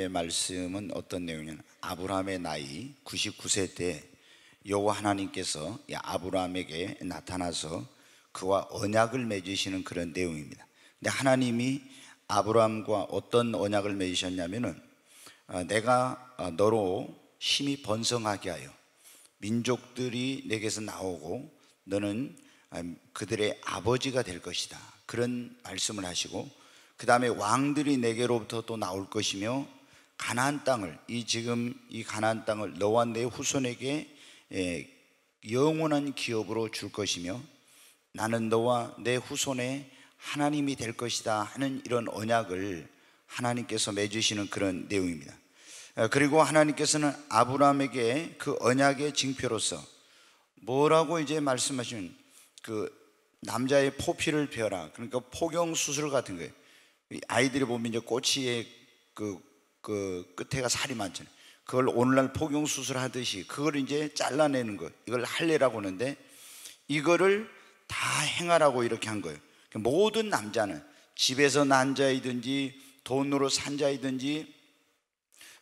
오늘의 말씀은 어떤 내용이냐면 아브라함의 나이 99세 때 여호와 하나님께서 아브라함에게 나타나서 그와 언약을 맺으시는 그런 내용입니다. 근데 하나님이 아브라함과 어떤 언약을 맺으셨냐면은 내가 너로 심히 번성하게 하여 민족들이 내게서 나오고 너는 그들의 아버지가 될 것이다, 그런 말씀을 하시고, 그 다음에 왕들이 내게로부터 또 나올 것이며 가나안 땅을, 지금 이 가나안 땅을 너와 내 후손에게 영원한 기업으로 줄 것이며 나는 너와 내 후손의 하나님이 될 것이다 하는 이런 언약을 하나님께서 맺으시는 그런 내용입니다. 그리고 하나님께서는 아브라함에게 그 언약의 징표로서 뭐라고 이제 말씀하시면 그 남자의 포피를 베어라, 그러니까 포경 수술 같은 거예요. 아이들이 보면 이제 꼬치에 그 끝에가 살이 많잖아요. 그걸 오늘날 포경 수술 하듯이 그걸 이제 잘라내는 거, 이걸 할례라고 하는데 이거를 다 행하라고 이렇게 한 거예요. 모든 남자는 집에서 난 자이든지 돈으로 산 자이든지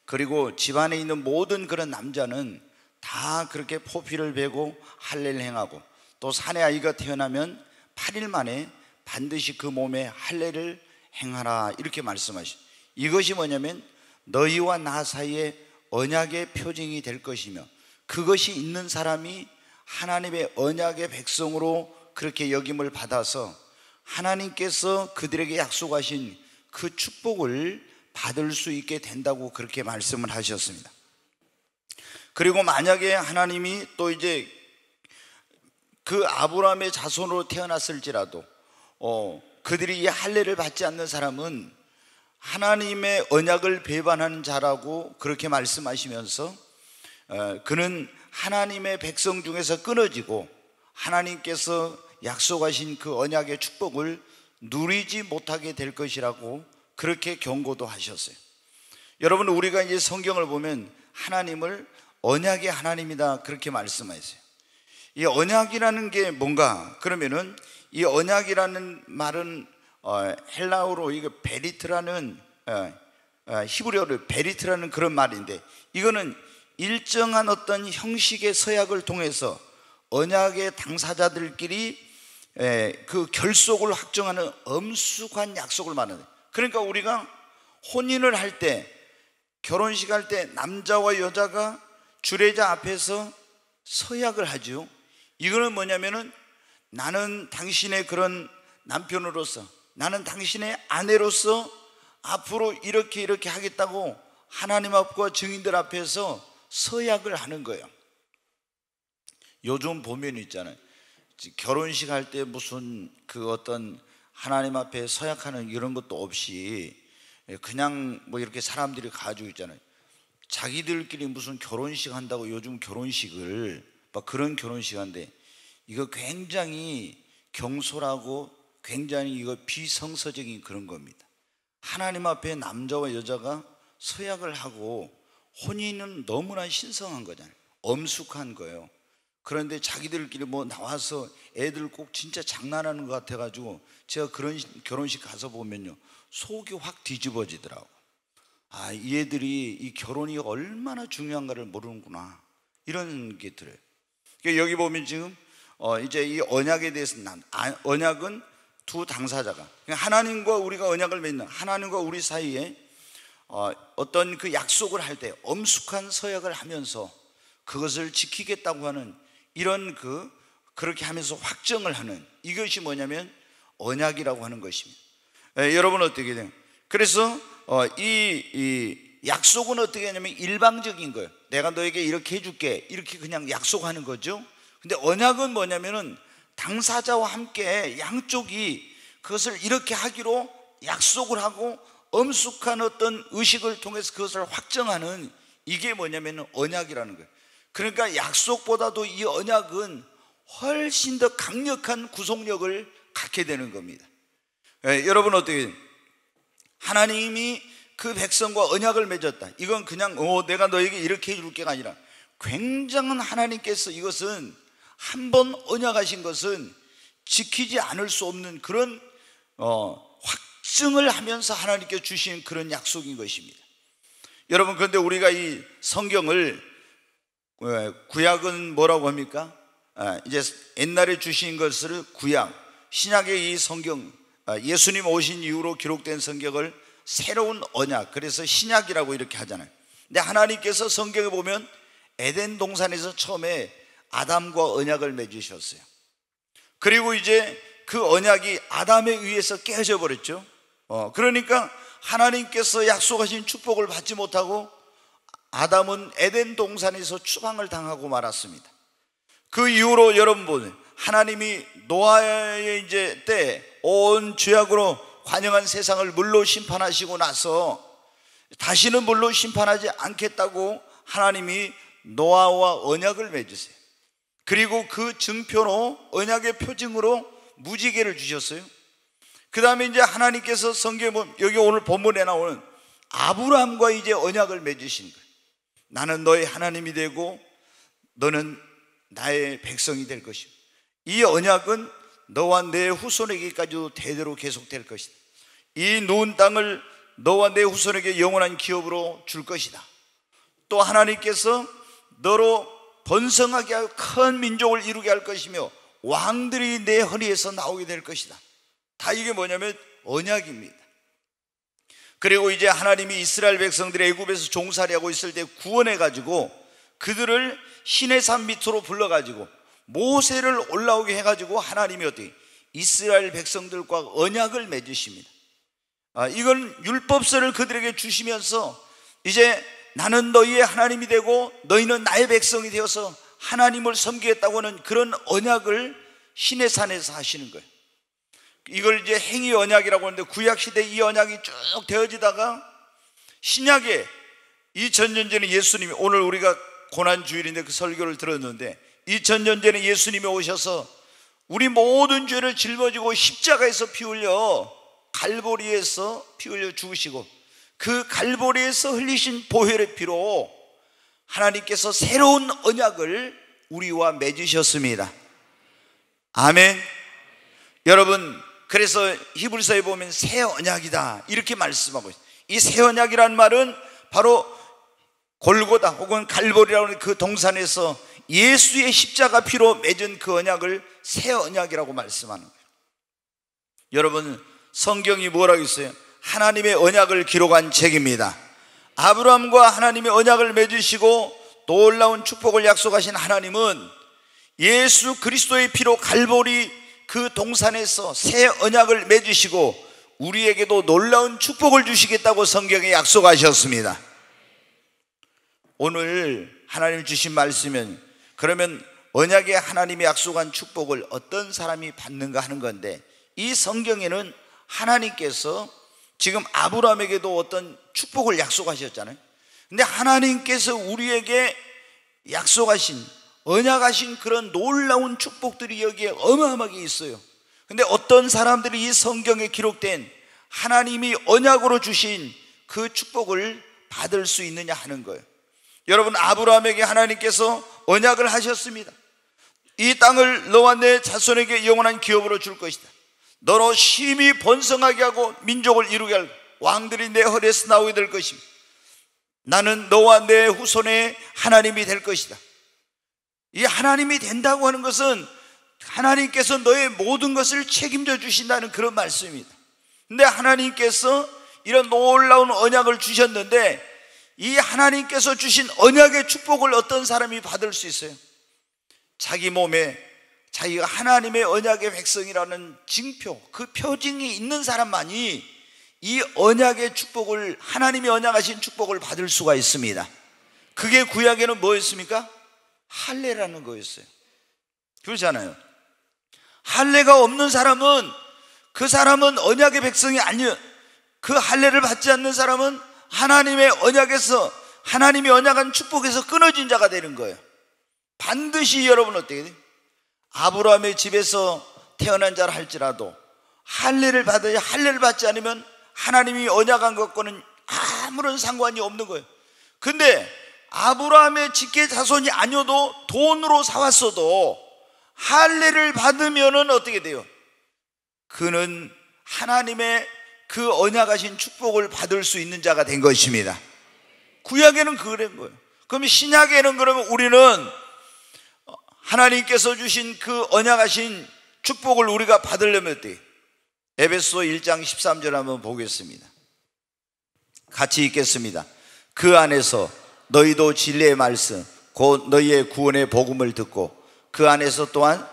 그리고 집안에 있는 모든 그런 남자는 다 그렇게 포피를 베고 할례를 행하고, 또 산의 아이가 태어나면 8일 만에 반드시 그 몸에 할례를 행하라 이렇게 말씀하시죠. 이것이 뭐냐면 너희와 나 사이에 언약의 표징이 될 것이며 그것이 있는 사람이 하나님의 언약의 백성으로 그렇게 여김을 받아서 하나님께서 그들에게 약속하신 그 축복을 받을 수 있게 된다고 그렇게 말씀을 하셨습니다. 그리고 만약에 하나님이 또 이제 그 아브라함의 자손으로 태어났을지라도 그들이 이 할례를 받지 않는 사람은 하나님의 언약을 배반하는 자라고 그렇게 말씀하시면서 그는 하나님의 백성 중에서 끊어지고 하나님께서 약속하신 그 언약의 축복을 누리지 못하게 될 것이라고 그렇게 경고도 하셨어요. 여러분, 우리가 이제 성경을 보면 하나님을 언약의 하나님이다 그렇게 말씀하셨어요. 이 언약이라는 게 뭔가 그러면은 이 언약이라는 말은 헬라어로 이거 베리트라는 히브리어로 베리트라는 그런 말인데, 이거는 일정한 어떤 형식의 서약을 통해서 언약의 당사자들끼리 그 결속을 확정하는 엄숙한 약속을 말하는 거예요. 그러니까 우리가 혼인을 할 때, 결혼식 할 때 남자와 여자가 주례자 앞에서 서약을 하죠. 이거는 뭐냐면은 나는 당신의 그런 남편으로서, 나는 당신의 아내로서 앞으로 이렇게 하겠다고 하나님 앞과 증인들 앞에서 서약을 하는 거예요. 요즘 보면 있잖아요, 결혼식 할 때 무슨 그 어떤 하나님 앞에 서약하는 이런 것도 없이 그냥 뭐 이렇게 사람들이 가지고 있잖아요. 자기들끼리 무슨 결혼식 한다고 요즘 결혼식을 막 그런 결혼식 한데, 이거 굉장히 경솔하고 굉장히 이거 비성서적인 그런 겁니다. 하나님 앞에 남자와 여자가 서약을 하고 혼인은 너무나 신성한 거잖아요. 엄숙한 거예요. 그런데 자기들끼리 뭐 나와서 애들 꼭 진짜 장난하는 것 같아가지고 제가 그런 결혼식 가서 보면요, 속이 확 뒤집어지더라고. 아, 이 애들이 이 결혼이 얼마나 중요한가를 모르는구나, 이런 게 들어요. 그러니까 여기 보면 지금 이제 이 언약에 대해서 언약은 두 당사자가, 하나님과 우리가 언약을 맺는, 하나님과 우리 사이에 어떤 그 약속을 할 때 엄숙한 서약을 하면서 그것을 지키겠다고 하는 이런 그렇게 하면서 확정을 하는, 이것이 뭐냐면 언약이라고 하는 것입니다. 여러분 어떻게 돼요? 그래서 이 약속은 어떻게 하냐면 일방적인 거예요. 내가 너에게 이렇게 해줄게, 이렇게 그냥 약속하는 거죠. 근데 언약은 뭐냐면은 당사자와 함께 양쪽이 그것을 이렇게 하기로 약속을 하고 엄숙한 어떤 의식을 통해서 그것을 확정하는, 이게 뭐냐면 언약이라는 거예요. 그러니까 약속보다도 이 언약은 훨씬 더 강력한 구속력을 갖게 되는 겁니다. 여러분 어떻게, 하나님이 그 백성과 언약을 맺었다, 이건 그냥 내가 너에게 이렇게 해줄 게가 아니라 굉장한 하나님께서 이것은 한번 언약하신 것은 지키지 않을 수 없는 그런 확증을 하면서 하나님께 주신 그런 약속인 것입니다. 여러분, 그런데 우리가 이 성경을, 구약은 뭐라고 합니까? 이제 옛날에 주신 것을 구약, 신약의 이 성경, 예수님 오신 이후로 기록된 성경을 새로운 언약, 그래서 신약이라고 이렇게 하잖아요. 근데 하나님께서 성경에 보면 에덴 동산에서 처음에 아담과 언약을 맺으셨어요. 그리고 이제 그 언약이 아담에 의해서 깨져 버렸죠. 그러니까 하나님께서 약속하신 축복을 받지 못하고 아담은 에덴 동산에서 추방을 당하고 말았습니다. 그 이후로 여러분 보세요. 하나님이 노아의 이제 때 온 죄악으로 관영한 세상을 물로 심판하시고 나서 다시는 물로 심판하지 않겠다고 하나님이 노아와 언약을 맺으세요. 그리고 그 증표로, 언약의 표징으로 무지개를 주셨어요. 그 다음에 이제 하나님께서 성경에 보면, 여기 오늘 본문에 나오는 아브라함과 이제 언약을 맺으신 거예요. 나는 너의 하나님이 되고 너는 나의 백성이 될 것이고, 이 언약은 너와 내 후손에게까지도 대대로 계속될 것이다. 이 누운 땅을 너와 내 후손에게 영원한 기업으로 줄 것이다. 또 하나님께서 너로 번성하게 하여 큰 민족을 이루게 할 것이며 왕들이 내 허리에서 나오게 될 것이다. 다 이게 뭐냐면 언약입니다. 그리고 이제 하나님이 이스라엘 백성들이 애굽에서 종살이하고 있을 때 구원해 가지고 그들을 시내산 밑으로 불러 가지고 모세를 올라오게 해 가지고 하나님이 어떻게 이스라엘 백성들과 언약을 맺으십니다. 이건 율법서를 그들에게 주시면서 이제 나는 너희의 하나님이 되고 너희는 나의 백성이 되어서 하나님을 섬기겠다고 하는 그런 언약을 시내산에서 하시는 거예요. 이걸 이제 행위 언약이라고 하는데, 구약시대 이 언약이 쭉 되어지다가 신약에 2000년 전에 예수님이, 오늘 우리가 고난주일인데 그 설교를 들었는데 2000년 전에 예수님이 오셔서 우리 모든 죄를 짊어지고 십자가에서 피 흘려, 갈보리에서 피 흘려 죽으시고 그 갈보리에서 흘리신 보혈의 피로 하나님께서 새로운 언약을 우리와 맺으셨습니다. 아멘. 여러분, 그래서 히브리서에 보면 새 언약이다 이렇게 말씀하고 있어요. 이 새 언약이라는 말은 바로 골고다 혹은 갈보리라고 하는 그 동산에서 예수의 십자가 피로 맺은 그 언약을 새 언약이라고 말씀하는 거예요. 여러분, 성경이 뭐라고 있어요? 하나님의 언약을 기록한 책입니다. 아브라함과 하나님의 언약을 맺으시고 놀라운 축복을 약속하신 하나님은 예수 그리스도의 피로 갈보리 그 동산에서 새 언약을 맺으시고 우리에게도 놀라운 축복을 주시겠다고 성경에 약속하셨습니다. 오늘 하나님 주신 말씀은, 그러면 언약에 하나님이 약속한 축복을 어떤 사람이 받는가 하는 건데, 이 성경에는 하나님께서 지금 아브라함에게도 어떤 축복을 약속하셨잖아요. 근데 하나님께서 우리에게 약속하신, 언약하신 그런 놀라운 축복들이 여기에 어마어마하게 있어요. 근데 어떤 사람들이 이 성경에 기록된 하나님이 언약으로 주신 그 축복을 받을 수 있느냐 하는 거예요. 여러분, 아브라함에게 하나님께서 언약을 하셨습니다. 이 땅을 너와 내 자손에게 영원한 기업으로 줄 것이다. 너로 심히 번성하게 하고 민족을 이루게 할 왕들이 내 허리에서 나오게 될 것입니다. 나는 너와 내 후손의 하나님이 될 것이다. 이 하나님이 된다고 하는 것은 하나님께서 너의 모든 것을 책임져 주신다는 그런 말씀입니다. 근데 하나님께서 이런 놀라운 언약을 주셨는데, 이 하나님께서 주신 언약의 축복을 어떤 사람이 받을 수 있어요? 자기 몸에 자기가 하나님의 언약의 백성이라는 징표, 그 표징이 있는 사람만이 이 언약의 축복을, 하나님이 언약하신 축복을 받을 수가 있습니다. 그게 구약에는 뭐였습니까? 할례라는 거였어요. 그렇잖아요. 할례가 없는 사람은, 그 사람은 언약의 백성이 아니에요. 그 할례를 받지 않는 사람은 하나님의 언약에서, 하나님이 언약한 축복에서 끊어진 자가 되는 거예요. 반드시 여러분 어떻게 돼요? 아브라함의 집에서 태어난 자라 할지라도 할례를 받아야, 할례를 받지 않으면 하나님이 언약한 것과는 아무런 상관이 없는 거예요. 근데 아브라함의 직계 자손이 아니어도 돈으로 사왔어도 할례를 받으면은 어떻게 돼요? 그는 하나님의 그 언약하신 축복을 받을 수 있는 자가 된 것입니다. 구약에는 그런 거예요. 그럼 신약에는 그러면 우리는 하나님께서 주신 그 언약하신 축복을 우리가 받으려면 어때요? 에베소 1장 13절 한번 보겠습니다. 같이 읽겠습니다. 그 안에서 너희도 진리의 말씀 곧 너희의 구원의 복음을 듣고 그 안에서 또한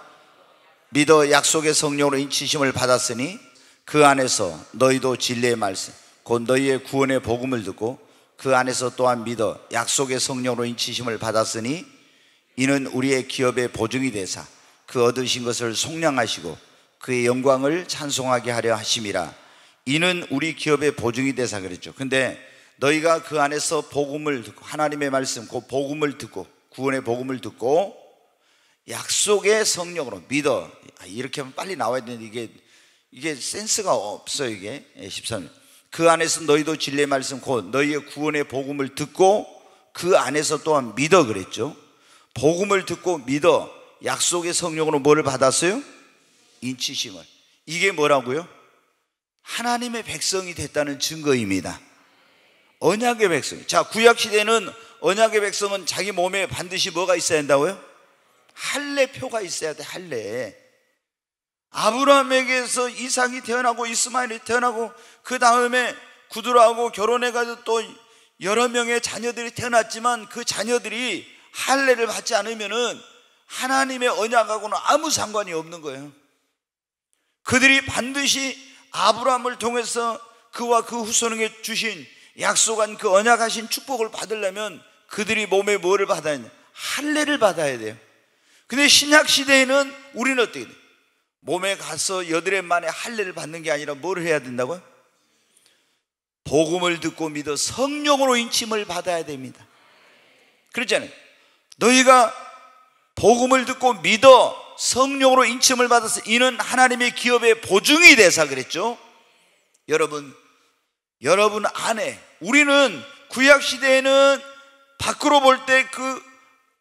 믿어 약속의 성령으로 인치심을 받았으니 그 안에서 너희도 진리의 말씀 곧 너희의 구원의 복음을 듣고 그 안에서 또한 믿어 약속의 성령으로 인치심을 받았으니 이는 우리의 기업의 보증이 되사 그 얻으신 것을 속량하시고 그의 영광을 찬송하게 하려 하심이라. 이는 우리 기업의 보증이 되사 그랬죠. 근데 너희가 그 안에서 복음을 듣고 하나님의 말씀 그 복음을 듣고 구원의 복음을 듣고 약속의 성령으로 믿어. 이렇게 하면 빨리 나와야 되는데 이게 센스가 없어요. 이게 13절 그 안에서 너희도 진리의 말씀 곧 너희의 구원의 복음을 듣고 그 안에서 또한 믿어 그랬죠. 복음을 듣고 믿어 약속의 성령으로 뭐를 받았어요? 인치심을. 이게 뭐라고요? 하나님의 백성이 됐다는 증거입니다. 언약의 백성. 자, 구약시대는 언약의 백성은 자기 몸에 반드시 뭐가 있어야 한다고요? 할례표가 있어야 돼. 할례. 아브라함에게서 이삭이 태어나고 이스마엘이 태어나고 그 다음에 구두라하고 결혼해가지고 또 여러 명의 자녀들이 태어났지만 그 자녀들이 할례를 받지 않으면은 하나님의 언약하고는 아무 상관이 없는 거예요. 그들이 반드시 아브라함을 통해서 그와 그 후손에게 주신 약속한 그 언약하신 축복을 받으려면 그들이 몸에 뭐를 받아야 되냐? 할례를 받아야 돼요. 근데 신약 시대에는 우리는 어떻게 돼요? 몸에 가서 여드레 만에 할례를 받는 게 아니라 뭘 해야 된다고요? 복음을 듣고 믿어 성령으로 인침을 받아야 됩니다. 그렇잖아요. 너희가 복음을 듣고 믿어 성령으로 인침을 받아서 이는 하나님의 기업의 보증이 되사 그랬죠. 여러분 안에 우리는 구약시대에는 밖으로 볼 때 그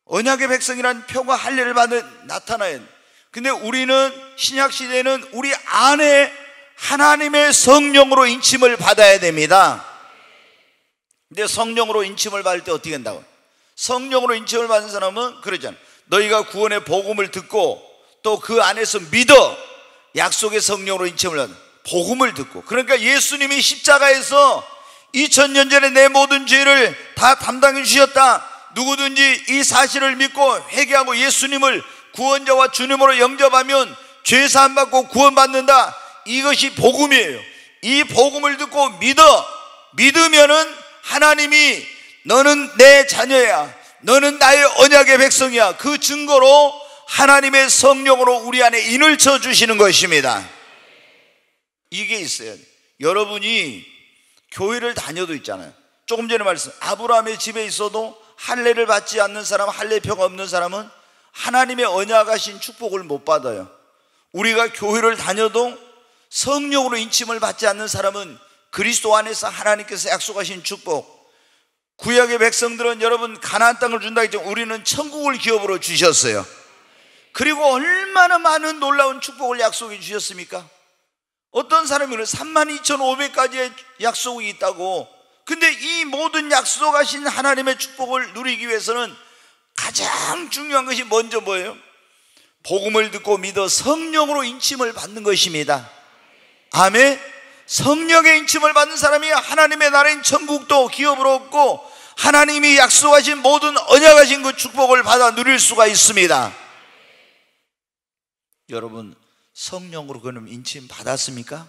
언약의 백성이라는 표가 할례를 받는 나타나요. 근데 우리는 신약시대에는 우리 안에 하나님의 성령으로 인침을 받아야 됩니다. 근데 성령으로 인침을 받을 때 어떻게 된다고? 성령으로 인침을 받은 사람은 그러잖아요. 너희가 구원의 복음을 듣고 또 그 안에서 믿어 약속의 성령으로 인침을 받는 복음을 듣고, 그러니까 예수님이 십자가에서 2000년 전에 내 모든 죄를 다 담당해 주셨다. 누구든지 이 사실을 믿고 회개하고 예수님을 구원자와 주님으로 영접하면 죄 사함 받고 구원받는다. 이것이 복음이에요. 이 복음을 듣고 믿으면은 하나님이 너는 내 자녀야, 너는 나의 언약의 백성이야, 그 증거로 하나님의 성령으로 우리 안에 인을 쳐 주시는 것입니다. 이게 있어요. 여러분이 교회를 다녀도 있잖아요. 조금 전에 말씀, 아브라함의 집에 있어도 할례를 받지 않는 사람, 할례표가 없는 사람은 하나님의 언약하신 축복을 못 받아요. 우리가 교회를 다녀도 성령으로 인침을 받지 않는 사람은 그리스도 안에서 하나님께서 약속하신 축복, 구약의 백성들은 여러분 가나안 땅을 준다 했죠. 우리는 천국을 기업으로 주셨어요. 그리고 얼마나 많은 놀라운 축복을 약속해 주셨습니까? 어떤 사람이 32,500가지의 약속이 있다고. 근데 이 모든 약속하신 하나님의 축복을 누리기 위해서는 가장 중요한 것이 먼저 뭐예요? 복음을 듣고 믿어 성령으로 인침을 받는 것입니다. 아멘. 성령의 인침을 받는 사람이 하나님의 나라인 천국도 기업으로 얻고 하나님이 약속하신 모든 언약하신 그 축복을 받아 누릴 수가 있습니다. 여러분 성령으로 그럼 인침 받았습니까?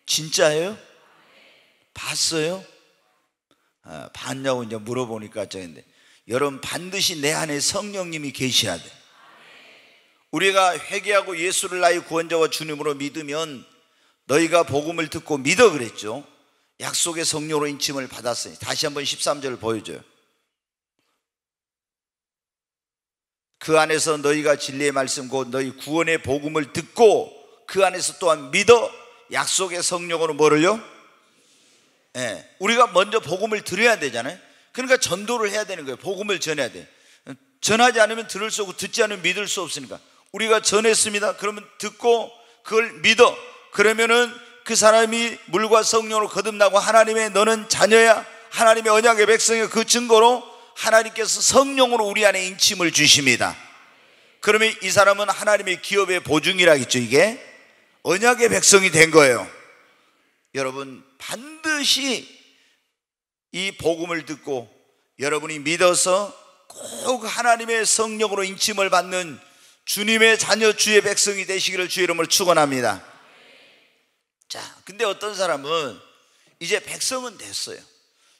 진짜예요? 봤어요? 봤냐고 이제 물어보니까 저인데, 여러분 반드시 내 안에 성령님이 계셔야 돼. 우리가 회개하고 예수를 나의 구원자와 주님으로 믿으면 너희가 복음을 듣고 믿어 그랬죠. 약속의 성령으로 인침을 받았으니. 다시 한번 13절을 보여줘요. 그 안에서 너희가 진리의 말씀 곧 너희 구원의 복음을 듣고 그 안에서 또한 믿어 약속의 성령으로 뭐를요? 우리가 먼저 복음을 들어야 되잖아요. 그러니까 전도를 해야 되는 거예요. 복음을 전해야 돼. 전하지 않으면 들을 수 없고 듣지 않으면 믿을 수 없으니까 우리가 전했습니다. 그러면 듣고 그걸 믿어. 그러면은 그 사람이 물과 성령으로 거듭나고 하나님의 너는 자녀야, 하나님의 언약의 백성의 그 증거로 하나님께서 성령으로 우리 안에 인침을 주십니다. 그러면 이 사람은 하나님의 기업의 보증이라겠죠. 이게 언약의 백성이 된 거예요. 여러분, 반드시 이 복음을 듣고 여러분이 믿어서 꼭 하나님의 성령으로 인침을 받는 주님의 자녀, 주의 백성이 되시기를 주의 이름으로 축원합니다. 자, 근데 어떤 사람은 이제 백성은 됐어요.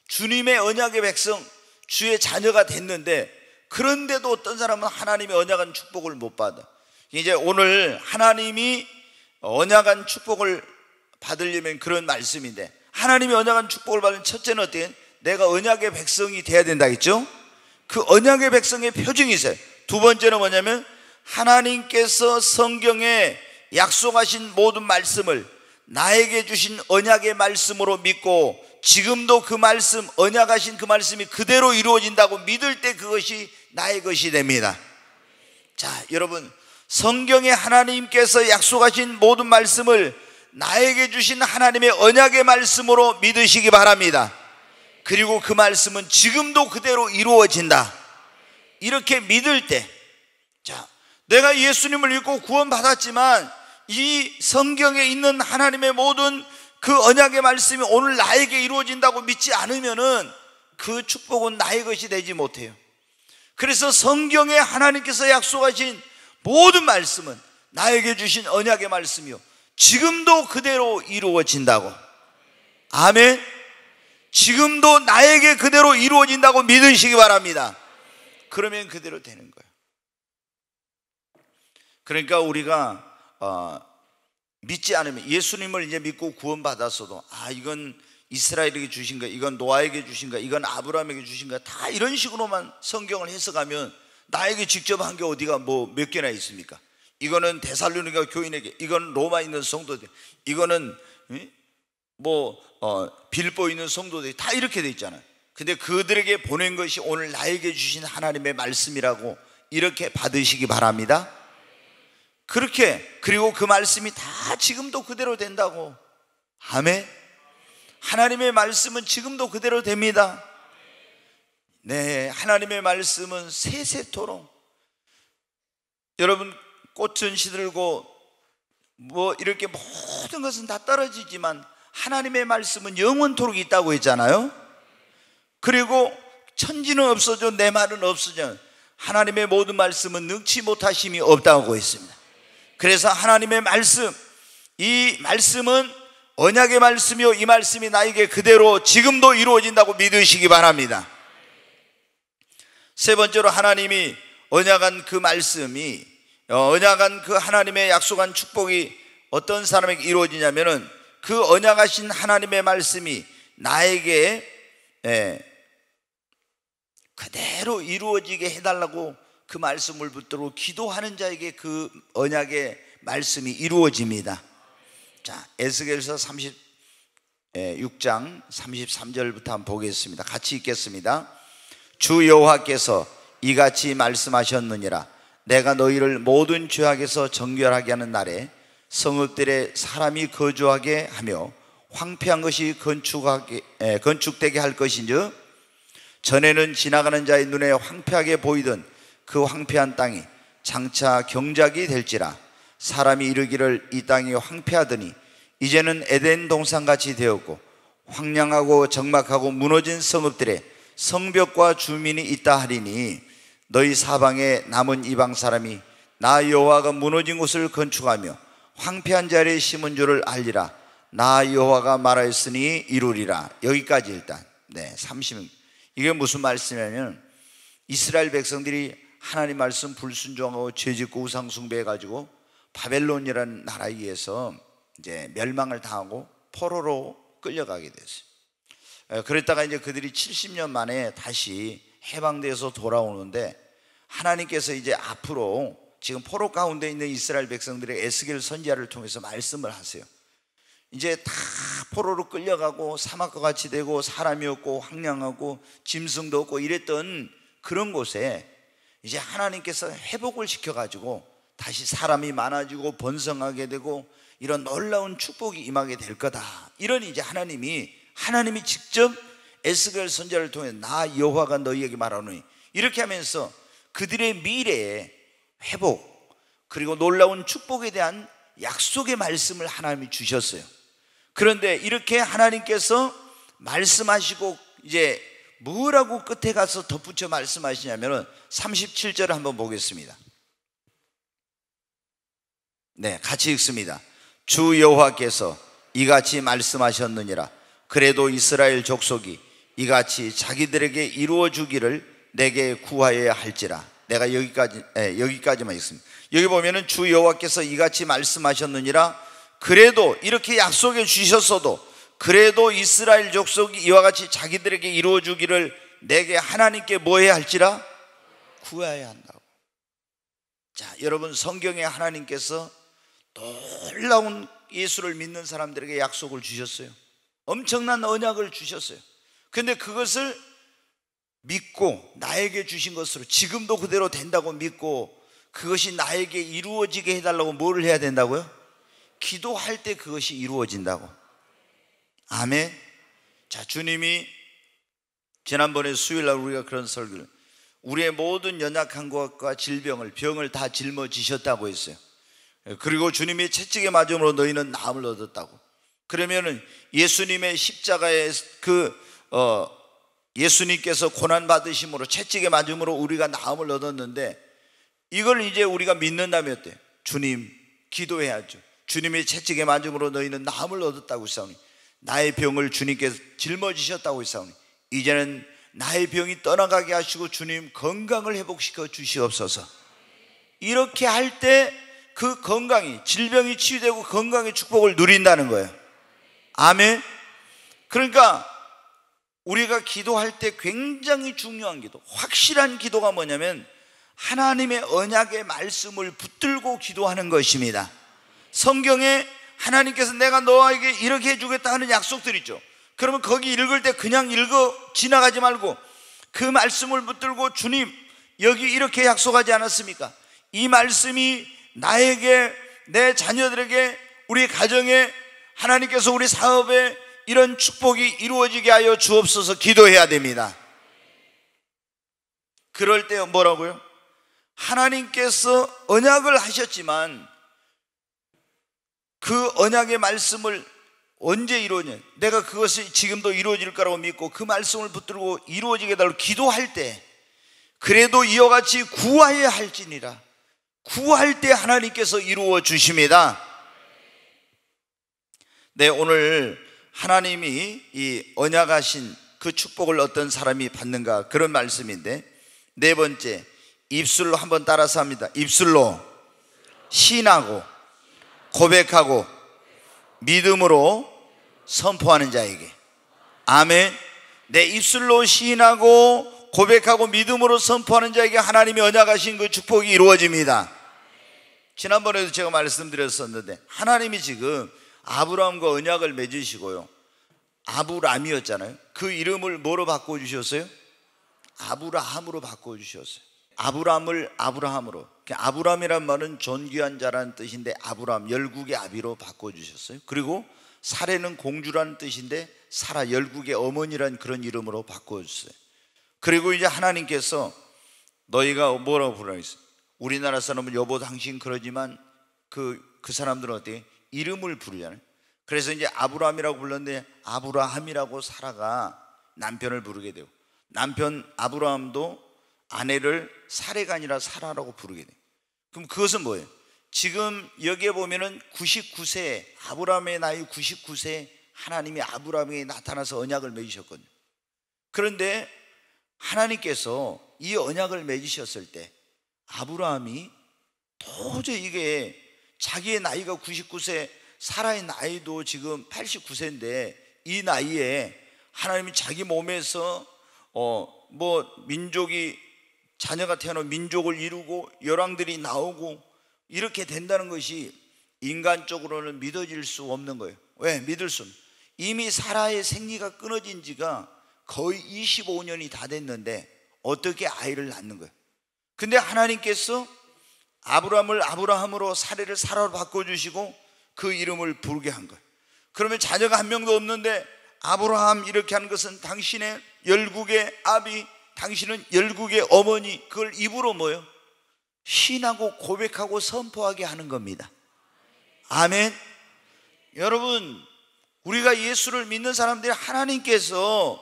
주님의 언약의 백성, 주의 자녀가 됐는데, 그런데도 어떤 사람은 하나님의 언약한 축복을 못 받아. 이제 오늘 하나님이 언약한 축복을 받으려면 그런 말씀인데, 하나님이 언약한 축복을 받으면 첫째는 어때요? 내가 언약의 백성이 돼야 된다겠죠? 그 언약의 백성의 표징이 있어요. 두 번째는 뭐냐면 하나님께서 성경에 약속하신 모든 말씀을 나에게 주신 언약의 말씀으로 믿고 지금도 그 말씀, 언약하신 그 말씀이 그대로 이루어진다고 믿을 때 그것이 나의 것이 됩니다. 자, 여러분, 성경에 하나님께서 약속하신 모든 말씀을 나에게 주신 하나님의 언약의 말씀으로 믿으시기 바랍니다. 그리고 그 말씀은 지금도 그대로 이루어진다. 이렇게 믿을 때, 자, 내가 예수님을 믿고 구원받았지만 이 성경에 있는 하나님의 모든 그 언약의 말씀이 오늘 나에게 이루어진다고 믿지 않으면은 그 축복은 나의 것이 되지 못해요. 그래서 성경에 하나님께서 약속하신 모든 말씀은 나에게 주신 언약의 말씀이요, 지금도 그대로 이루어진다고. 아멘. 지금도 나에게 그대로 이루어진다고 믿으시기 바랍니다. 그러면 그대로 되는 거예요. 그러니까 우리가 믿지 않으면, 예수님을 이제 믿고 구원받았어도 이건 이스라엘에게 주신 거야, 이건 노아에게 주신 거야, 이건 아브라함에게 주신 거야, 다 이런 식으로만 성경을 해석하면 나에게 직접 한 게 어디가 뭐 몇 개나 있습니까? 이거는 데살로니가 교인에게, 이건 로마에 있는 성도들, 이거는 빌보에 있는 성도들이 다 이렇게 돼 있잖아요. 근데 그들에게 보낸 것이 오늘 나에게 주신 하나님의 말씀이라고 이렇게 받으시기 바랍니다. 그렇게, 그리고 그 말씀이 다 지금도 그대로 된다고. 아멘. 하나님의 말씀은 지금도 그대로 됩니다. 네, 하나님의 말씀은 세세토록. 여러분, 꽃은 시들고 뭐 이렇게 모든 것은 다 떨어지지만 하나님의 말씀은 영원토록 있다고 했잖아요. 그리고 천지는 없어져 내 말은 없어져, 하나님의 모든 말씀은 능치 못하심이 없다고 했습니다. 그래서 하나님의 말씀, 이 말씀은 언약의 말씀이요, 이 말씀이 나에게 그대로 지금도 이루어진다고 믿으시기 바랍니다. 세 번째로, 하나님이 언약한 그 말씀이, 언약한 그 하나님의 약속한 축복이 어떤 사람에게 이루어지냐면은 그 언약하신 하나님의 말씀이 나에게 그대로 이루어지게 해달라고 그 말씀을 붙들고 기도하는 자에게 그 언약의 말씀이 이루어집니다. 자, 에스겔서 36장 33절부터 한번 보겠습니다. 같이 읽겠습니다. 주 여호와께서 이같이 말씀하셨느니라. 내가 너희를 모든 죄악에서 정결하게 하는 날에 성읍들에 사람이 거주하게 하며 황폐한 것이 건축되게 할 것인즉, 전에는 지나가는 자의 눈에 황폐하게 보이던 그 황폐한 땅이 장차 경작이 될지라. 사람이 이르기를 이 땅이 황폐하더니 이제는 에덴 동산같이 되었고, 황량하고 적막하고 무너진 성읍들에 성벽과 주민이 있다 하리니, 너희 사방에 남은 이방 사람이 나 여호와가 무너진 곳을 건축하며 황폐한 자리에 심은 줄을 알리라. 나 여호와가 말하였으니 이루리라. 여기까지 일단 30. 이게 무슨 말씀이냐면, 이스라엘 백성들이 하나님 말씀 불순종하고 죄짓고 우상 숭배해가지고 바벨론이라는 나라에 의해서 이제 멸망을 당하고 포로로 끌려가게 됐어요. 그랬다가 이제 그들이 70년 만에 다시 해방돼서 돌아오는데, 하나님께서 이제 앞으로 지금 포로 가운데 있는 이스라엘 백성들의 에스겔 선지자를 통해서 말씀을 하세요. 이제 다 포로로 끌려가고 사막과 같이 되고 사람이 없고 황량하고 짐승도 없고 이랬던 그런 곳에 이제 하나님께서 회복을 시켜가지고 다시 사람이 많아지고 번성하게 되고 이런 놀라운 축복이 임하게 될 거다. 이런 이제 하나님이 직접 에스겔 선지자를 통해 나 여호와가 너희에게 말하노니 이렇게 하면서 그들의 미래의 회복 그리고 놀라운 축복에 대한 약속의 말씀을 하나님이 주셨어요. 그런데 이렇게 하나님께서 말씀하시고 이제 뭐라고 끝에 가서 덧붙여 말씀하시냐면 37절을 한번 보겠습니다. 네, 같이 읽습니다. 주 여호와께서 이같이 말씀하셨느니라. 그래도 이스라엘 족속이 이같이 자기들에게 이루어 주기를 내게 구하여야 할지라. 내가 여기까지만 읽습니다. 여기 보면은 주 여호와께서 이같이 말씀하셨느니라. 그래도 이렇게 약속해 주셨어도 그래도 이스라엘 족속이 이와 같이 자기들에게 이루어 주기를 내게 하나님께 뭐 해야 할지라? 구해야 한다고. 자, 여러분 성경에 하나님께서 놀라운 예수를 믿는 사람들에게 약속을 주셨어요. 엄청난 언약을 주셨어요. 근데 그것을 믿고 나에게 주신 것으로 지금도 그대로 된다고 믿고 그것이 나에게 이루어지게 해달라고 뭐를 해야 된다고요? 기도할 때 그것이 이루어진다고. 아멘. 자, 주님이 지난번에 수요일날 우리가 그런 설교를 우리의 모든 연약한 것과 병을 다 짊어지셨다고 했어요. 그리고 주님이 채찍에 맞음으로 너희는 나음을 얻었다고. 그러면은 예수님의 십자가의 예수님께서 고난 받으심으로 채찍에 맞음으로 우리가 나음을 얻었는데 이걸 이제 우리가 믿는다면 어때요? 주님 기도해야죠. 주님의 채찍에 맞음으로 너희는 나음을 얻었다고 했사오니 나의 병을 주님께서 짊어지셨다고 했사오니 이제는 나의 병이 떠나가게 하시고 주님 건강을 회복시켜 주시옵소서. 이렇게 할 때 그 건강이 질병이 치유되고 건강의 축복을 누린다는 거예요. 아멘. 그러니까 우리가 기도할 때 굉장히 중요한 기도, 확실한 기도가 뭐냐면 하나님의 언약의 말씀을 붙들고 기도하는 것입니다. 성경에 하나님께서 내가 너에게 이렇게 해주겠다 하는 약속들 있죠. 그러면 거기 읽을 때 그냥 읽어 지나가지 말고 그 말씀을 붙들고 주님 여기 이렇게 약속하지 않았습니까? 이 말씀이 나에게 내 자녀들에게 우리 가정에 하나님께서 우리 사업에 이런 축복이 이루어지게 하여 주옵소서 기도해야 됩니다. 그럴 때 뭐라고요? 하나님께서 언약을 하셨지만 그 언약의 말씀을 언제 이루어지냐? 내가 그것이 지금도 이루어질 거라고 믿고 그 말씀을 붙들고 이루어지게 해달라고 기도할 때 그래도 이와 같이 구하여야 할지니라. 구할 때 하나님께서 이루어 주십니다. 네, 오늘 하나님이 이 언약하신 그 축복을 어떤 사람이 받는가 그런 말씀인데 네 번째 입술로 한번 따라서 합니다. 입술로 시인하고 고백하고 믿음으로 선포하는 자에게. 아멘. 내 입술로 시인하고 고백하고 믿음으로 선포하는 자에게 하나님이 언약하신 그 축복이 이루어집니다. 지난번에도 제가 말씀드렸었는데 하나님이 지금 아브라함과 언약을 맺으시고요, 아브람이었잖아요. 그 이름을 뭐로 바꿔주셨어요? 아브라함으로 바꿔주셨어요. 아브람을 아브라함으로. 아브람이란 말은 존귀한 자라는 뜻인데 아브람 열국의 아비로 바꿔주셨어요. 그리고 사례는 공주라는 뜻인데 사라 열국의 어머니란 그런 이름으로 바꿔주셨어요. 그리고 이제 하나님께서 너희가 뭐라고 부르라고 했어요? 우리나라 사람은 여보 당신 그러지만 그 사람들은 어때요? 이름을 부르잖아요. 그래서 이제 아브람이라고 불렀는데 아브라함이라고 사라가 남편을 부르게 되고 남편 아브라함도 아내를 사레가 아니라 사라라고 부르게 돼요. 그럼 그것은 뭐예요? 지금 여기에 보면은 99세 아브라함의 나이 99세 하나님이 아브라함에게 나타나서 언약을 맺으셨거든요. 그런데 하나님께서 이 언약을 맺으셨을 때 아브라함이 도저히 이게 자기의 나이가 99세 사라의 나이도 지금 89세인데 이 나이에 하나님이 자기 몸에서 민족이 자녀가 태어나 민족을 이루고 열왕들이 나오고 이렇게 된다는 것이 인간적으로는 믿어질 수 없는 거예요. 왜? 믿을 수는 이미 사라의 생리가 끊어진 지가 거의 25년이 다 됐는데 어떻게 아이를 낳는 거예요? 근데 하나님께서 아브라함을 아브라함으로 사례를 사라로 바꿔주시고 그 이름을 부르게 한 거예요. 그러면 자녀가 한 명도 없는데 아브라함 이렇게 하는 것은 당신의 열국의 아비, 당신은 열국의 어머니, 그걸 입으로 뭐요? 신하고 고백하고 선포하게 하는 겁니다. 아멘. 여러분, 우리가 예수를 믿는 사람들이 하나님께서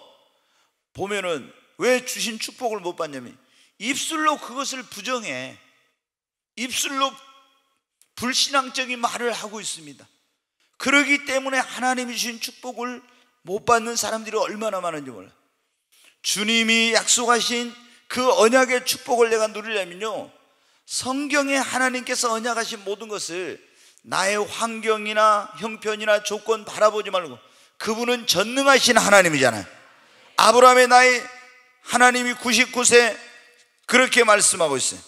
보면은 왜 주신 축복을 못 받냐면 입술로 그것을 부정해. 입술로 불신앙적인 말을 하고 있습니다. 그러기 때문에 하나님이 주신 축복을 못 받는 사람들이 얼마나 많은지 몰라요. 주님이 약속하신 그 언약의 축복을 내가 누리려면요, 성경에 하나님께서 언약하신 모든 것을 나의 환경이나 형편이나 조건 바라보지 말고, 그분은 전능하신 하나님이잖아요. 아브라함의 나이 하나님이 99세 그렇게 말씀하고 있어요.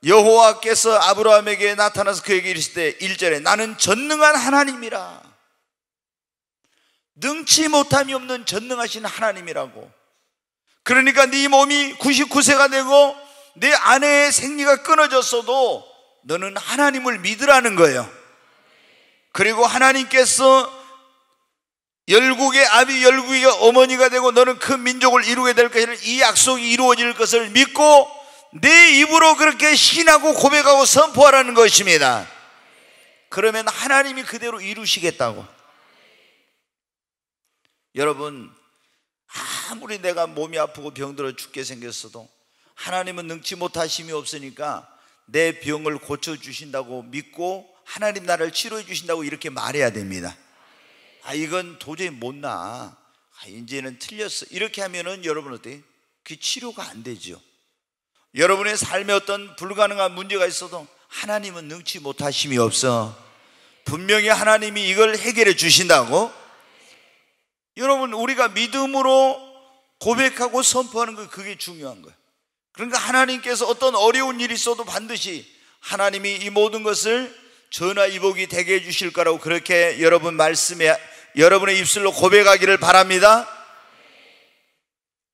여호와께서 아브라함에게 나타나서 그에게 이르시되 1절에 나는 전능한 하나님이라. 능치 못함이 없는 전능하신 하나님이라고. 그러니까 네 몸이 99세가 되고 내 아내의 생리가 끊어졌어도 너는 하나님을 믿으라는 거예요. 그리고 하나님께서 열국의 아비, 열국의 어머니가 되고 너는 큰 민족을 이루게 될 것이라는 이 약속이 이루어질 것을 믿고 내 입으로 그렇게 신하고 고백하고 선포하라는 것입니다. 그러면 하나님이 그대로 이루시겠다고. 여러분, 아무리 내가 몸이 아프고 병들어 죽게 생겼어도 하나님은 능치 못하심이 없으니까 내 병을 고쳐주신다고 믿고 하나님 나를 치료해 주신다고 이렇게 말해야 됩니다. 이건 도저히 못 나. 이제는 틀렸어. 이렇게 하면은 여러분 어때요? 그 치료가 안 되죠. 여러분의 삶에 어떤 불가능한 문제가 있어도 하나님은 능치 못하심이 없어. 분명히 하나님이 이걸 해결해 주신다고. 여러분, 우리가 믿음으로 고백하고 선포하는 거, 그게 중요한 거예요. 그러니까 하나님께서 어떤 어려운 일이 있어도 반드시 하나님이 이 모든 것을 전화위복이 되게 해주실 거라고 그렇게 여러분 말씀에 여러분의 입술로 고백하기를 바랍니다.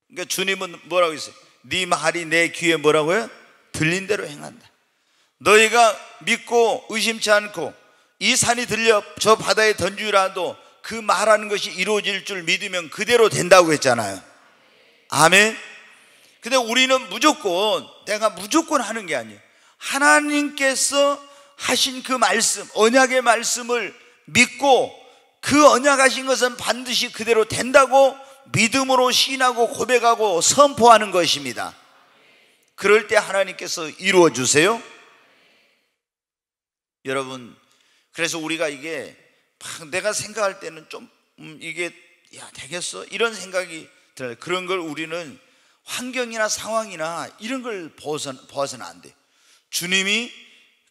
그러니까 주님은 뭐라고 했어요? 네 말이 내 귀에 뭐라고요? 들린 대로 행한다. 너희가 믿고 의심치 않고 이 산이 들려 저 바다에 던지라도 그 말하는 것이 이루어질 줄 믿으면 그대로 된다고 했잖아요. 아멘. 근데 우리는 무조건, 내가 무조건 하는 게 아니에요. 하나님께서 하신 그 말씀, 언약의 말씀을 믿고 그 언약하신 것은 반드시 그대로 된다고 믿음으로 신하고 고백하고 선포하는 것입니다. 그럴 때 하나님께서 이루어 주세요. 여러분, 그래서 우리가 이게 내가 생각할 때는 좀 이게 되겠어? 이런 생각이 들어요. 그런 걸 우리는 환경이나 상황이나 이런 걸 보아서는 안 돼요. 주님이,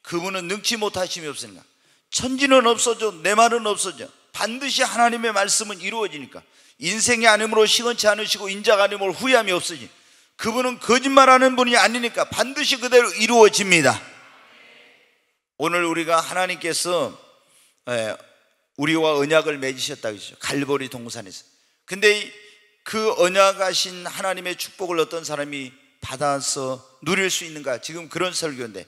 그분은 능치 못하심이 없으니까 천지는 없어져, 내 말은 없어져. 반드시 하나님의 말씀은 이루어지니까. 인생이 아님으로 시건치 않으시고 인자가 아님으로 후회함이 없으니 그분은 거짓말하는 분이 아니니까 반드시 그대로 이루어집니다. 오늘 우리가 하나님께서 우리와 언약을 맺으셨다고 했죠. 갈보리 동산에서. 근데 그 언약하신 하나님의 축복을 어떤 사람이 받아서 누릴 수 있는가? 지금 그런 설교인데,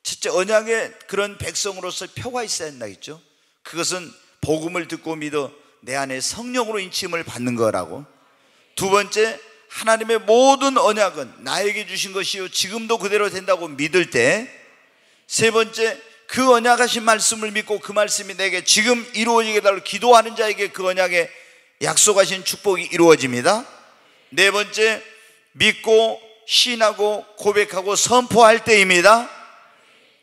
첫째, 언약의 그런 백성으로서 표가 있어야 한다 했죠. 그것은 복음을 듣고 믿어 내 안에 성령으로 인침을 받는 거라고. 두 번째, 하나님의 모든 언약은 나에게 주신 것이요 지금도 그대로 된다고 믿을 때. 세 번째, 그 언약하신 말씀을 믿고 그 말씀이 내게 지금 이루어지게 달라고 기도하는 자에게 그 언약의 약속하신 축복이 이루어집니다. 네 번째, 믿고 신하고 고백하고 선포할 때입니다.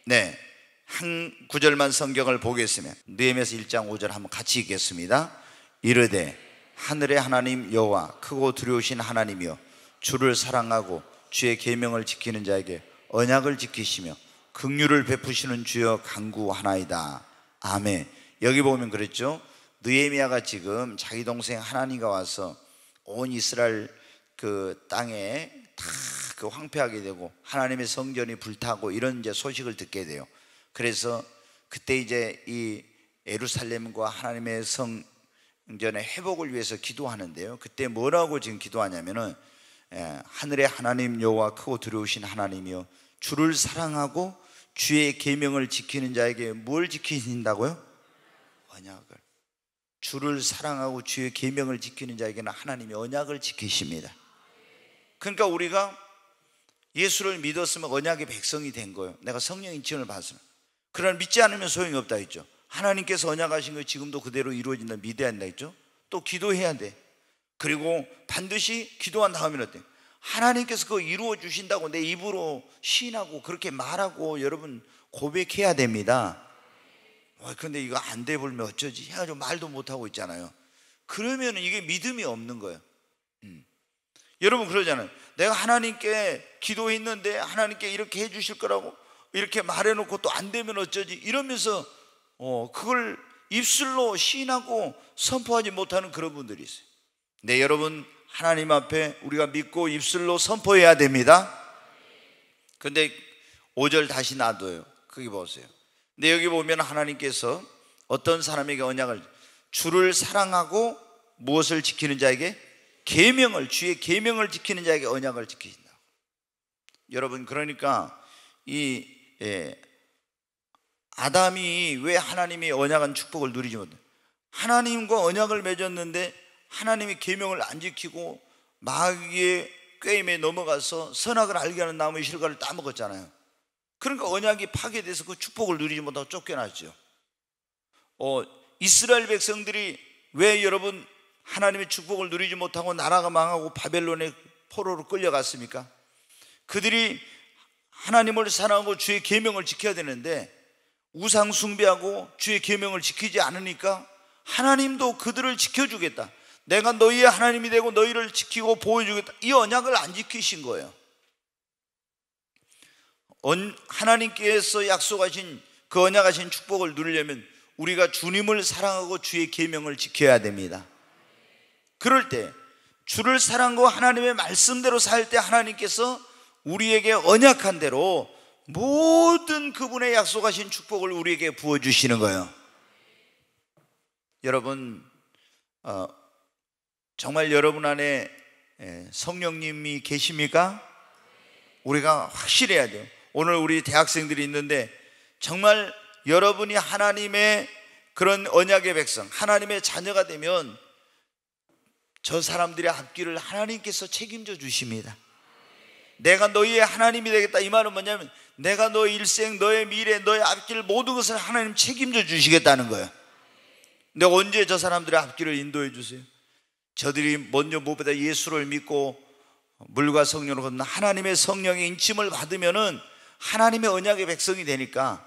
네, 한 구절만 성경을 보겠습니다. 느헤미야서 1장 5절 한번 같이 읽겠습니다. 이르되 하늘의 하나님 여호와 크고 두려우신 하나님이여, 주를 사랑하고 주의 계명을 지키는 자에게 언약을 지키시며 긍휼을 베푸시는 주여 간구하나이다. 아멘. 여기 보면 그랬죠. 느헤미야가 지금 자기 동생 하나니가 와서 온 이스라엘 그 땅에 다 그 황폐하게 되고 하나님의 성전이 불타고 이런 이제 소식을 듣게 돼요. 그래서 그때 이제 이 예루살렘과 하나님의 성전의 회복을 위해서 기도하는데요. 그때 뭐라고 지금 기도하냐면은 하늘의 하나님 여호와 크고 두려우신 하나님이여, 주를 사랑하고 주의 계명을 지키는 자에게 뭘 지키신다고요? 언약을. 주를 사랑하고 주의 계명을 지키는 자에게는 하나님이 언약을 지키십니다. 그러니까 우리가 예수를 믿었으면 언약의 백성이 된 거예요. 내가 성령 인침을 받았으면. 그러나 믿지 않으면 소용이 없다 했죠. 하나님께서 언약하신 거 지금도 그대로 이루어진다 믿어야 한다 했죠. 또 기도해야 돼. 그리고 반드시 기도한 다음에는 어때요? 하나님께서 그거 이루어 주신다고 내 입으로 시인하고 그렇게 말하고 여러분 고백해야 됩니다. 근데 이거 안 돼 보면 어쩌지 해가지고 말도 못하고 있잖아요. 그러면 이게 믿음이 없는 거예요. 여러분 그러잖아요. 내가 하나님께 기도했는데 하나님께 이렇게 해 주실 거라고 이렇게 말해놓고 또 안 되면 어쩌지 이러면서 그걸 입술로 시인하고 선포하지 못하는 그런 분들이 있어요. 네, 여러분 하나님 앞에 우리가 믿고 입술로 선포해야 됩니다. 근데 5절 다시 놔둬요. 거기 보세요. 근데 여기 보면 하나님께서 어떤 사람에게 언약을, 주를 사랑하고 무엇을 지키는 자에게? 계명을, 주의 계명을 지키는 자에게 언약을 지키신다. 여러분 그러니까 아담이 왜 하나님의 언약한 축복을 누리지 못해? 하나님과 언약을 맺었는데 하나님의 계명을 안 지키고 마귀의 꾀임에 넘어가서 선악을 알게 하는 나무의 실과를 따먹었잖아요. 그러니까 언약이 파괴돼서 그 축복을 누리지 못하고 쫓겨났죠. 이스라엘 백성들이 왜 여러분 하나님의 축복을 누리지 못하고 나라가 망하고 바벨론의 포로로 끌려갔습니까? 그들이 하나님을 사랑하고 주의 계명을 지켜야 되는데 우상 숭배하고 주의 계명을 지키지 않으니까 하나님도 그들을 지켜주겠다, 내가 너희의 하나님이 되고 너희를 지키고 보호해주겠다, 이 언약을 안 지키신 거예요. 하나님께서 약속하신 그 언약하신 축복을 누리려면 우리가 주님을 사랑하고 주의 계명을 지켜야 됩니다. 그럴 때 주를 사랑하고 하나님의 말씀대로 살 때 하나님께서 우리에게 언약한 대로 모든 그분의 약속하신 축복을 우리에게 부어주시는 거예요. 여러분 정말 여러분 안에 성령님이 계십니까? 우리가 확실해야 돼요. 오늘 우리 대학생들이 있는데 정말 여러분이 하나님의 그런 언약의 백성, 하나님의 자녀가 되면 저 사람들의 앞길을 하나님께서 책임져 주십니다. 내가 너희의 하나님이 되겠다, 이 말은 뭐냐면 내가 너의 일생, 너의 미래, 너의 앞길 모든 것을 하나님 책임져 주시겠다는 거예요. 근데 언제 저 사람들의 앞길을 인도해 주세요? 저들이 먼저 무엇보다 예수를 믿고 물과 성령으로 걷는 하나님의 성령의 인침을 받으면은 하나님의 언약의 백성이 되니까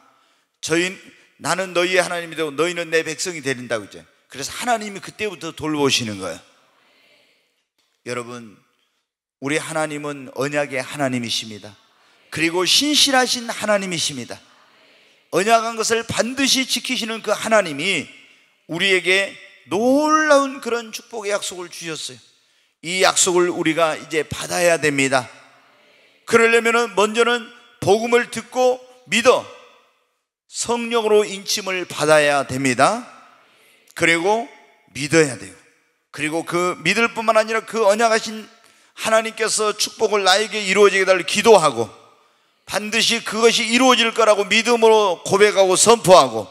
나는 너희의 하나님이 되고 너희는 내 백성이 된다고 했죠. 그래서 하나님이 그때부터 돌보시는 거예요. 여러분 우리 하나님은 언약의 하나님이십니다. 그리고 신실하신 하나님이십니다. 언약한 것을 반드시 지키시는 그 하나님이 우리에게 놀라운 그런 축복의 약속을 주셨어요. 이 약속을 우리가 이제 받아야 됩니다. 그러려면 먼저는 복음을 듣고 믿어 성령으로 인침을 받아야 됩니다. 그리고 믿어야 돼요. 그리고 그 믿을 뿐만 아니라 그 언약하신 하나님께서 축복을 나에게 이루어지게 달라고 기도하고 반드시 그것이 이루어질 거라고 믿음으로 고백하고 선포하고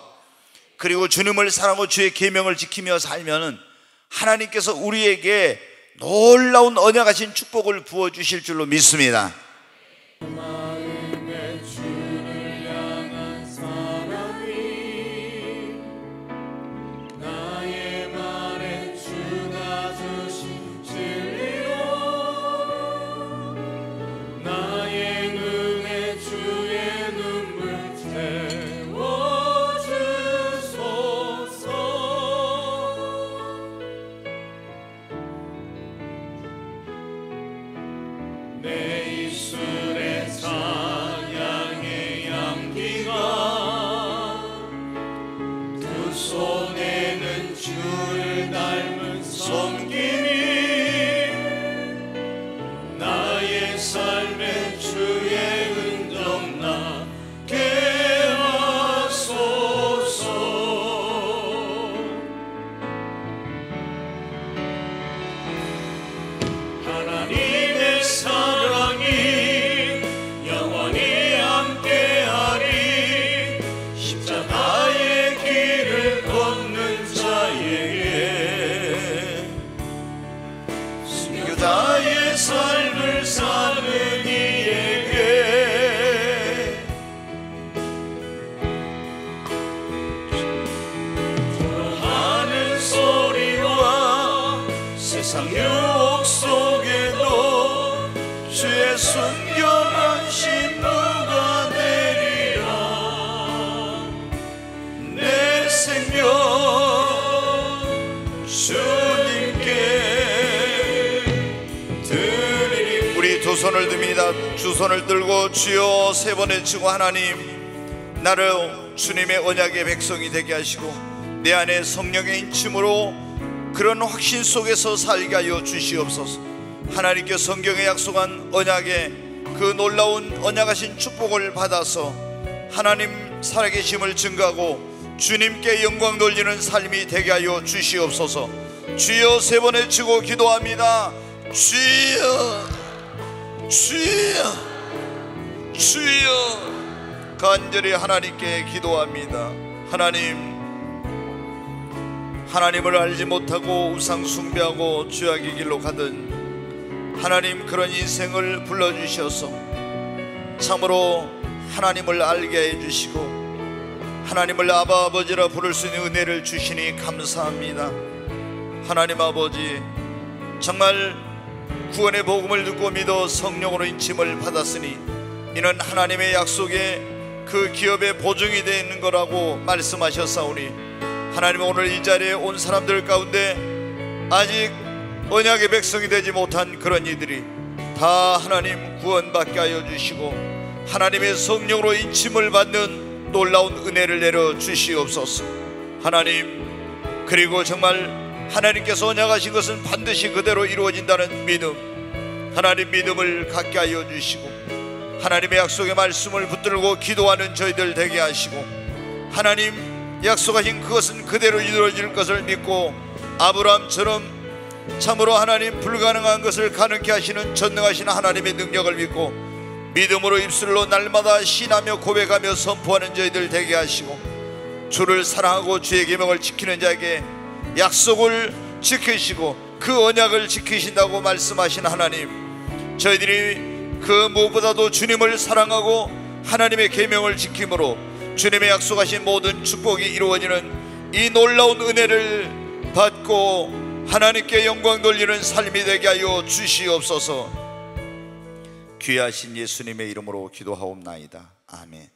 그리고 주님을 사랑하고 주의 계명을 지키며 살면은 하나님께서 우리에게 놀라운 언약하신 축복을 부어주실 줄로 믿습니다. 내 두 손을 들고 주여 세 번 외치고, 하나님, 나를 주님의 언약의 백성이 되게 하시고 내 안에 성령의 인침으로 그런 확신 속에서 살게 하여 주시옵소서. 하나님께 성경에 약속한 언약의 그 놀라운 언약하신 축복을 받아서 하나님 살아계심을 증거하고 주님께 영광 돌리는 삶이 되게 하여 주시옵소서. 주여 세 번 외치고 기도합니다. 주여, 주여, 주여. 간절히 하나님께 기도합니다. 하나님을 알지 못하고 우상 숭배하고 죄악의 길로 가던 하나님, 그런 인생을 불러주셔서 참으로 하나님을 알게 해주시고 하나님을 아바 아버지라 부를 수 있는 은혜를 주시니 감사합니다. 하나님 아버지, 정말 구원의 복음을 듣고 믿어 성령으로 인침을 받았으니 이는 하나님의 약속에 그 기업의 보증이 되어 있는 거라고 말씀하셨사오니, 하나님, 오늘 이 자리에 온 사람들 가운데 아직 언약의 백성이 되지 못한 그런 이들이 다 하나님 구원받게 하여 주시고 하나님의 성령으로 인침을 받는 놀라운 은혜를 내려 주시옵소서. 하나님, 그리고 정말 하나님께서 언약하신 것은 반드시 그대로 이루어진다는 믿음, 하나님 믿음을 갖게 하여 주시고 하나님의 약속의 말씀을 붙들고 기도하는 저희들 되게 하시고 하나님 약속하신 그것은 그대로 이루어질 것을 믿고 아브라함처럼 참으로 하나님 불가능한 것을 가능케 하시는 전능하신 하나님의 능력을 믿고 믿음으로 입술로 날마다 신하며 고백하며 선포하는 저희들 되게 하시고 주를 사랑하고 주의 계명을 지키는 자에게 약속을 지키시고 그 언약을 지키신다고 말씀하신 하나님, 저희들이 그 무엇보다도 주님을 사랑하고 하나님의 계명을 지킴으로 주님의 약속하신 모든 축복이 이루어지는 이 놀라운 은혜를 받고 하나님께 영광 돌리는 삶이 되게 하여 주시옵소서. 귀하신 예수님의 이름으로 기도하옵나이다. 아멘.